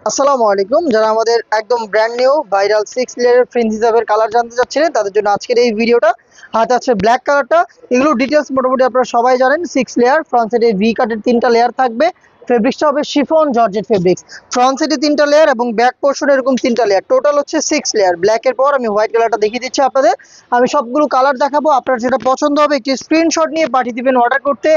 আসসালামু আলাইকুম। যারা আমাদের একদম ব্র্যান্ড নিউ ভাইরাল 6 লেয়ারের ফ্রিন্জ হিসাবের কালার জানতে চাচ্ছিলেন তাদের জন্য আজকের এই ভিডিওটা। হাতে আছে ব্ল্যাক কালারটা। এগুলো ডিটেলস মোটামুটি আপনারা সবাই জানেন। 6 লেয়ার, ফ্রন্ট সাইডে ভি কাটের 3টা লেয়ার থাকবে। ফেব্রিক্সটা হবে শিফন জর্জেট ফেব্রিক্স। ফ্রন্ট সাইডে 3টা লেয়ার এবং ব্যাক পোর্শনে এরকম 3টা লেয়ার, টোটাল হচ্ছে 6 লেয়ার। ব্ল্যাকের পর আমি হোয়াইট কালারটা দেখিয়ে দিচ্ছি আপনাদের। আমি সবগুলো কালার দেখাবো, আপনার যেটা পছন্দ হবে একটি স্ক্রিনশট নিয়ে পাঠিয়ে দিবেন অর্ডার করতে।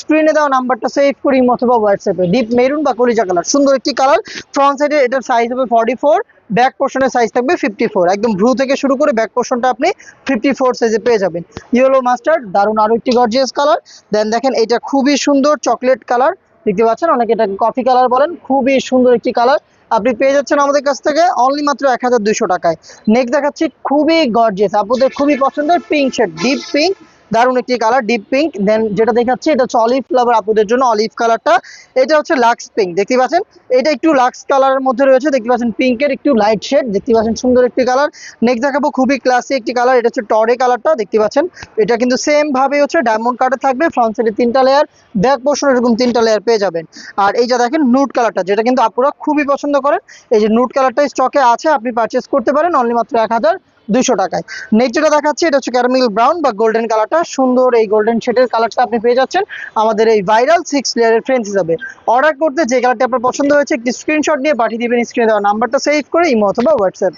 স্ক্রিনে দেওয়া নাম্বারটা সেভ করি অথবা হোয়াটসঅ্যাপে। ডিপ মেরুন বা কলিজা কালার, সুন্দর একটি কালার। ফ্রন্ট সাইডে এটার সাইজ হবে 44, ব্যাক পোর্শনের সাইজ থাকবে 54। একদম ভ্রু থেকে শুরু করে ব্যাক পোর্শনটা আপনি 54 সাইজে পেয়ে যাবেন। ইয়েলো মাস্টার্ড, দারুণ আরো একটি গর্জিয়াস কালার। দেন দেখেন এটা খুবই সুন্দর চকলেট কালার, দেখতে পাচ্ছেন, অনেকে এটাকে কফি কালার বলেন। খুবই সুন্দর একটি কালার আপনি পেয়ে যাচ্ছেন আমাদের কাছ থেকে অনলি মাত্র 1200 টাকায়। নেক্সট দেখাচ্ছি খুবই গর্জিয়াস, আপনাদের খুবই পছন্দের পিঙ্ক শেড, ডিপ পিঙ্ক, দারুণ একটি কালার ডিপ পিঙ্ক। দেন যেটা দেখাচ্ছি এটা হচ্ছে অলিভ ফ্লাভার আপুদের জন্য, অলিভ কালারটা। এটা হচ্ছে লাক্স পিঙ্ক, দেখতে পাচ্ছেন। এটা একটু লাক্স কালারের মধ্যে রয়েছে, দেখতে পাচ্ছেন পিঙ্কের একটু লাইট শেড, দেখতে পাচ্ছেন সুন্দর একটি কালার। নেক্সট দেখাবো খুবই ক্লাসি একটি কালার, এটা হচ্ছে টরে কালারটা, দেখতে পাচ্ছেন। এটা কিন্তু সেম ভাবে হচ্ছে ডায়মন্ড কাটে থাকবে, ফ্রন্ট সাইডে 3টা লেয়ার, ব্যাক পোর্শন এরকম 3টা লেয়ার পেয়ে যাবেন। আর এই যে দেখেন নুড কালারটা, যেটা কিন্তু আপুরা খুবই পছন্দ করেন। এই যে নুড কালারটা স্টকে আছে, আপনি পারচেস করতে পারেন অনলি মাত্র 1200 টাকায়। নেক্সট যেটা দেখাচ্ছি এটা হচ্ছে ক্যারামেল ব্রাউন বা গোল্ডেন কালারটা, সুন্দর এই গোল্ডেন শেডের কালারটা আপনি পেয়ে যাচ্ছেন আমাদের এই ভাইরাল 6 লেয়ারের ফ্রেন্ডস হিসাবে। অর্ডার করতে যে কালারটি আপনার পছন্দ হয়েছে একটি স্ক্রিনশট নিয়ে পাঠিয়ে দিবেন স্ক্রিনে দেওয়া নাম্বারটা সেভ করে ইমো অথবা হোয়াটসঅ্যাপে।